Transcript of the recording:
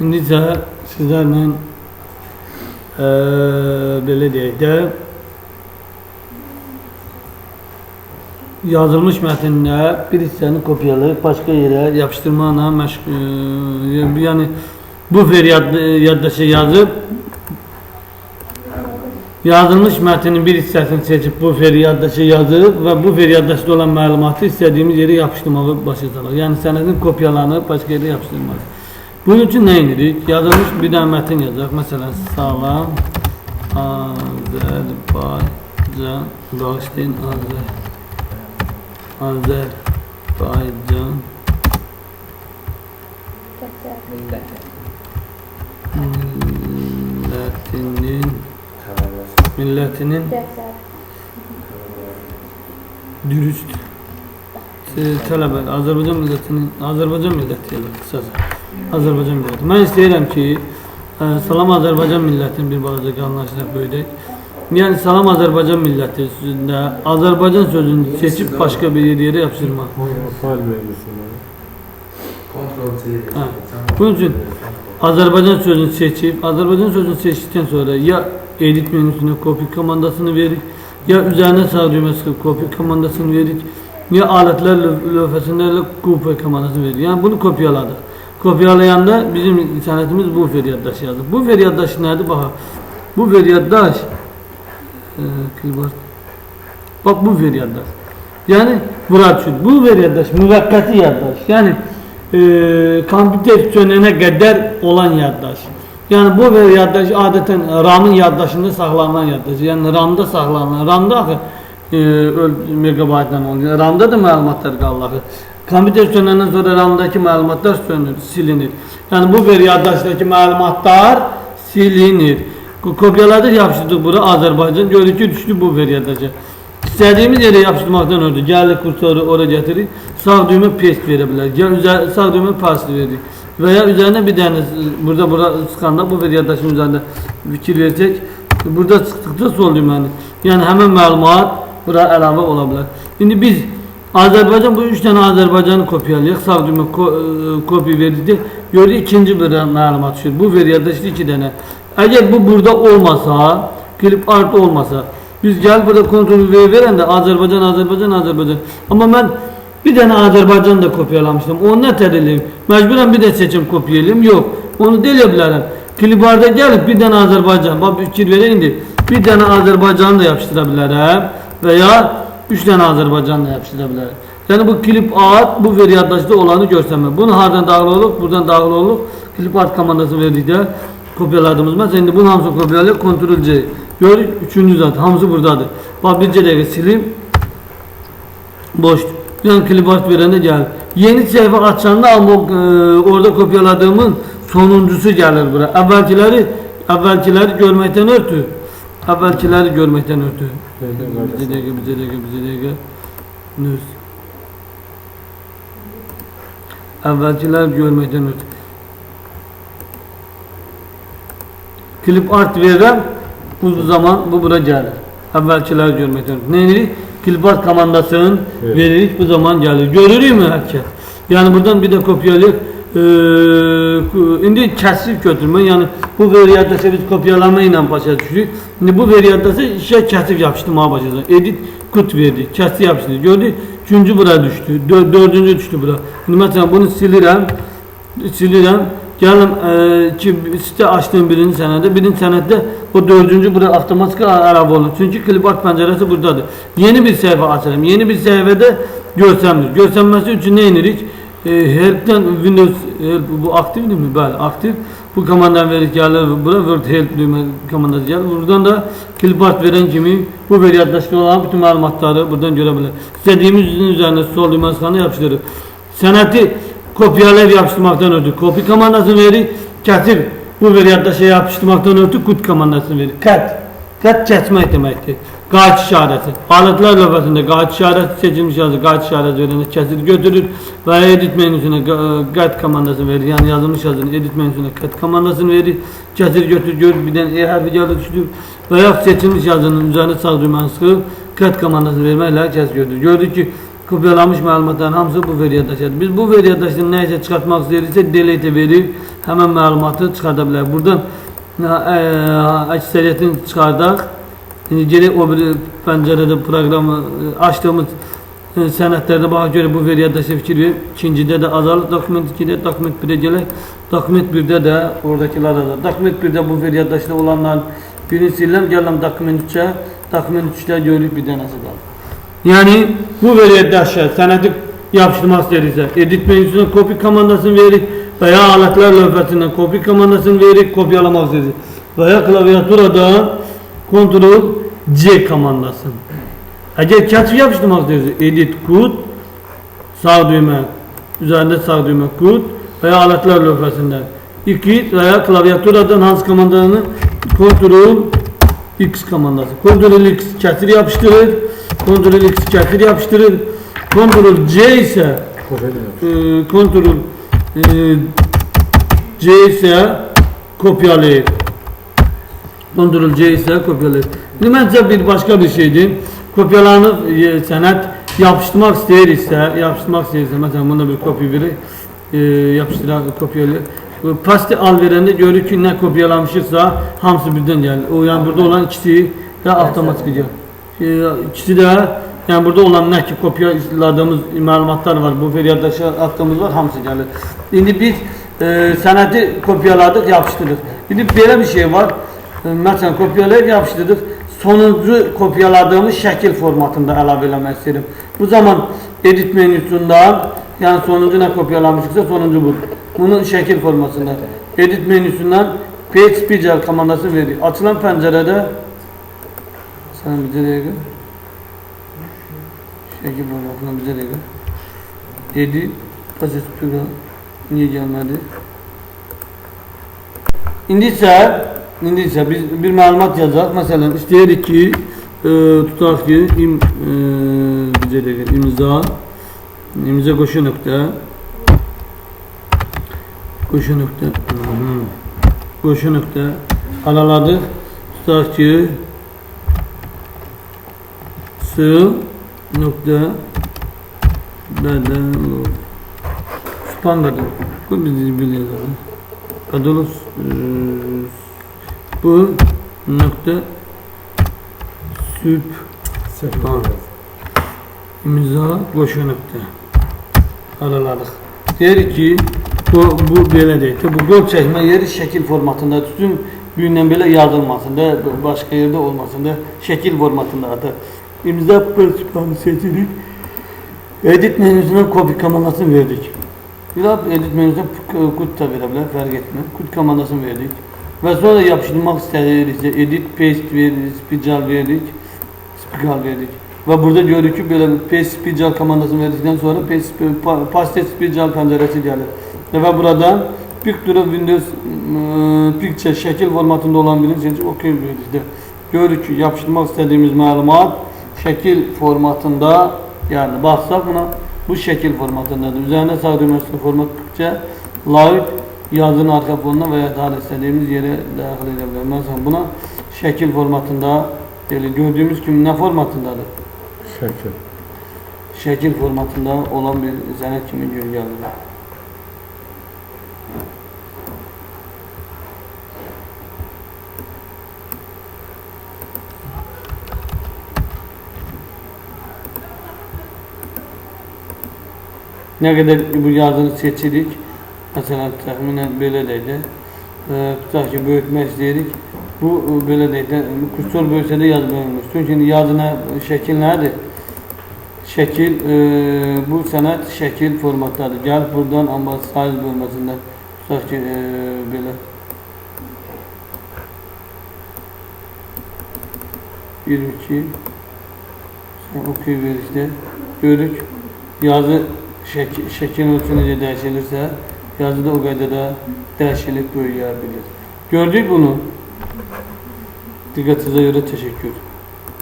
İndi isə sizlərlə belə deyək də yazılmış mətndə bir hissəni kopyalayıb başqa yerə yapışdırmaqla məşğul, yəni bu yaddaşa yazıb yazılmış mətnin bir hissəsini seçib bu yaddaşa yazıb və bu yaddaşda olan məlumatı istədiyimiz yerə yapışdırmağı başlayacaq. Yəni sənədin kopyalanıb başqa yerə yapışdırılmaz. Bunun üçün nə edirik? Yazılmış bir dənə mətin yazacaq. Məsələn, salam Azərbaycan, bağışlayın, Azərbaycan milletinin dürüst tələbə, Azərbaycan milləti yazır, qısaca. Azərbaycan milləti. Mən istəyirəm ki, salam Azərbaycan millətinin bir balaca anlaşılıq böyüdək. Yəni, salam Azərbaycan milləti sözündə Azərbaycan sözünü seçib başqa bir yerə yapışdırmaq. Bunun üçün Azərbaycan sözünü seçib, Azərbaycan sözünü seçdikdən sonra ya edit menüsünə copy komandasını veririk, ya üzerine sağ düğme sıkıp copy komandasını veririk, ya aletler lövhəsində copy komandasını veririk. Yəni bunu kopyaladık. Kopyalayanda bizim internetimiz bu yaddaşı yazdı. Bu yaddaşı nədir? Bax, bu yaddaş bak bu yaddaş. Yani Murat üçün bu yaddaş müvəqqəti yaddaş. Yəni kompüter sönənə qədər olan yaddaş. Yani bu yaddaş adeten RAM'ın yaddaşında saxlanılan yaddaş. Yani RAM'da saxlanılan. RAM'da axı megabaytdan oluyor. RAM'da da məlumatlar qalır. Kompüter sönəndən sonra RAM'daki məlumatlar sönür, silinir. Yani bu yaddaşdaki məlumatlar silinir. Kopyaladık, yapışdırdık bura Azərbaycan. Gördük ki, düşdü bu yaddaşa. İstədiyimiz yerə yapışdırmaqdan öldü. Gəldik kursoru oraya getirik. Sağ düğme paste verə bilər. Sağ düğme paste veririk. Veya üzerine bir tane burada sıkanda bu yaddaşın üzerinde fikir verecek. Burada çıktıkta sol düğməni. Yani hemen məlumat bura əlavə ola bilər. Şimdi biz Azərbaycan bu 3 tane Azərbaycanı kopyalayıq. Sağ düğme kopya verdik. Gördük ikinci bir məlumat düşür. Bu yaddaşda 2 tane. Eğer bu burada olmasa, klip art olmasa, biz gel burada kontrol verəndə Azərbaycan. Ama ben bir tane Azərbaycan da kopyalamıştım. Onu ne tereliyim? Mecburen bir de seçim kopyalayayım. Yok. Onu deleyebilirim. Klibarda gelip bir tane Azərbaycan. Bak fikir vereyim de. Bir tane Azərbaycan'ı da yapıştırabilirim. Veya 3 tane Azərbaycan da yapıştırabilirim. Yani bu klip art bu yaddaşda olanı göstermem. Bunu hardan dağılı olup, buradan dağılı olup klip art komandası verdik de kopyaladığımız. Mesela şimdi bunu hamısı kopyalayıp Ctrl C. Gördük 3. zaten. Hamısı buradadır. Bak bir dakika sileyim. Boştur. Yani klip art verene geldi. Yeni sayfa açanda ama orada kopyaladığımın sonuncusu gelir buraya. Evvelkileri görmekten örtü. Evvelkileri görmekten örtü. Bize dakika. Nüs. Evvelkiler görmekten örtü. Klip art veririm. Bu zaman bu buraya gelir. Evvelkiler görmekten örtü. Neyini? Klip art komandasını veririk, bu zaman gelir. Görürük mü herkes? Yani buradan bir de kopyalayıp indi kesip götürme. Yani bu yaddaşı biz kopyalama ile başa düşürük. Şimdi bu yaddaşı işe kesip yapıştırmaya başlayacağız. Edit kut verdik, kesip yapıştırdık. Gördük, 3. buraya düştü, 4. düştü buraya. Şimdi mesela bunu silirəm. Geldim ki site açtığım birinci senette o 4. burada otomatik araba olur. Çünkü klip art penceresi buradadır. Yeni bir sayfa açalım. Yeni bir sayfada görsəmdir. Görsənməsi için ne inirik? Help'ten Windows help bu aktif değil mi? Böyle aktif. Bu komandan verip gelir buraya Word help düğme komandası gelir. Buradan da klip art veren kimi bu yaddaşda olan bütün məlumatları buradan görebilir. İstediğimizin üzerine sol düğme sıkanı yapıştırır. Sənəti kopyalayıp yapıştırmaktan ötürü copy komandasını verir. Kesip bu yaddaşa yapıştırmaktan ötürü cut komandasını verir. Cut kesmek demektir. Qayıt işareti. Aletler lövhəsində qayıt işareti seçilmiş yazı. Qayıt işareti verəndə kesir götürür ve edit menüsüne cut komandasını verir. Yani yazılmış yazının edit menüsüne cut komandasını verir. Kesir götürür, görür bir tane harfi geldi düştü. Veya seçilmiş yazının üzerine sağ düğməni sıxıb cut komandasını verməklə kes götürür. Gördük ki kopyalanmış məlumatların hamısı bu veri yaddaşıdır. Biz bu veri yaddaşını nəysə çıxartmaq istəyiriksə delete verib həmən məlumatı çıxarda bilərik. Buradan əksəriyyətini çıxardaq. İndi gələk o bir pəncərədə proqramı açdığımız sənədlərdə baxa görə bu veri yaddaşı fikir verir. İkincidə də azalır dokument 2-də, dokument 1-ə gələk. Dokument 1-də də oradakılar azalır. Dokument 1-də bu veri yaddaşında olanların birini siləm, gələm dokument 3-ə. Dokument 3-də görürük bir dənəsi qalır. Yəni bu veri yaddaşı sənədi yapışdırmaq istəyiriksə, edit menüsündən copy komandasını veririk və ya alətlər lövhəsindən copy komandasını veririk, kopyalamaq istəyirik. Və ya klaviaturadan Ctrl+C komandası. Əgər kəşf yapışdırmaq istəyirsə, edit kod, sağ düymə, üzərində sağ düymə kod və ya alətlər lövhəsindən 2 və ya klaviaturadan hansı komandanı Ctrl+X komandası. Ctrl+X kəsir yapışdırır, Ctrl+X kəsir yapışdırır, Ctrl+C isə Ctrl+C isə kopyalayır. Ctrl+C isə kopyalayır. İndi məncə bir başqa bir şeydir. Kopyalanıb sənəd yapışdırmaq istəyirsə, məsələn bunda bir kopya verir, yapışdıraq, kopyalayır. Pasti al verəndə görürük ki, nə kopyalamışıqsa hamısı birdən gəlir. O yəni burada olan ikisi də avtomatik gəlir. İkisi də yəni burada olan nə ki kopyaladığımız məlumatlar var, bu veri yaddaşı attığımız var, hamısı gəlir. İndi biz sənədi kopyaladıq, yapışdırdık. İndi belə bir şey var. Məsələn kopyalayıb yapışdırdık. Sonuncu kopyaladığımız şəkil formatında əlavə eləmək istəyirəm. Bu zaman edit menüsündən, yəni sonuncu nə kopyalamışıqsa sonuncu budur. Bunun şəkil formasında edit menüsündən PHP komandası verir. Açılan pəncərədə sana bir dəqiqə şəkil formatına bir dəqiqə edit PHP niyə gəlmədi? İndi isə biz bir məlumat yazacaq. Məsələn istəyirik ki tutaq ki imza qoşu nöqtə alaladıq. Tutaq ki span qadı. Bu biz biliyoruz. Kadolus bu nokta imza qoşu nöqtə alaladıq. Deyir ki bu belə deyil. Bu qol çəkmə yeri şəkil formatında tutun, büyündən belə yazılmasın da, başqa yerdə olmasın da, şəkil formatındadır. İmza principini seçirik. Edit menüsündən copy komandasını verdik. Edit menüsündən kod da verə bilər, fərq etmir. Kod komandasını verdik. Və sonra yapışdırmaq istəyiriksə edit paste veririk, spical veririk, spical veririk. Və burada görürük ki, belə paste spical komandasını verdikdən sonra paste spical pəncərəsi gəlir. Və buradan picture Windows picture şəkil formatında olan birini seçib OK veririk. Görürük ki, yapışdırmaq istədiyimiz məlumat şəkil formatında, yəni baxsaq buna, bu şəkil formatındadır. Üzərində sağ düyməsində format picture, live yazının arxa fonuna və ya daha istədiyimiz yerə daxil edə bilərik. Məsələn, buna şəkil formatında, gördüyümüz kimi nə formatındadır? Şəkil formatında olan bir sənəd kimi göndərilir. Nə qədər bu yazını seçirik, məsələn, təxminən belə deyil. Tutaq ki, böyütmək istəyirik. Bu belə deyil. Kursor böyüsə də yaz böyümür. Çünki yazına şəkil nədir? Şəkil, bu sənəd şəkil formatdadır. Gəlib buradan, amma size bölməsində tutaq ki, belə 22 OK verişdə görürük. Yazı şəkil ölçüsü necə dəyişilirsə, yazı da o qaydada dəyişilib böyüyə bilir. Gördük bunu. Diqqətinizə görə təşəkkür.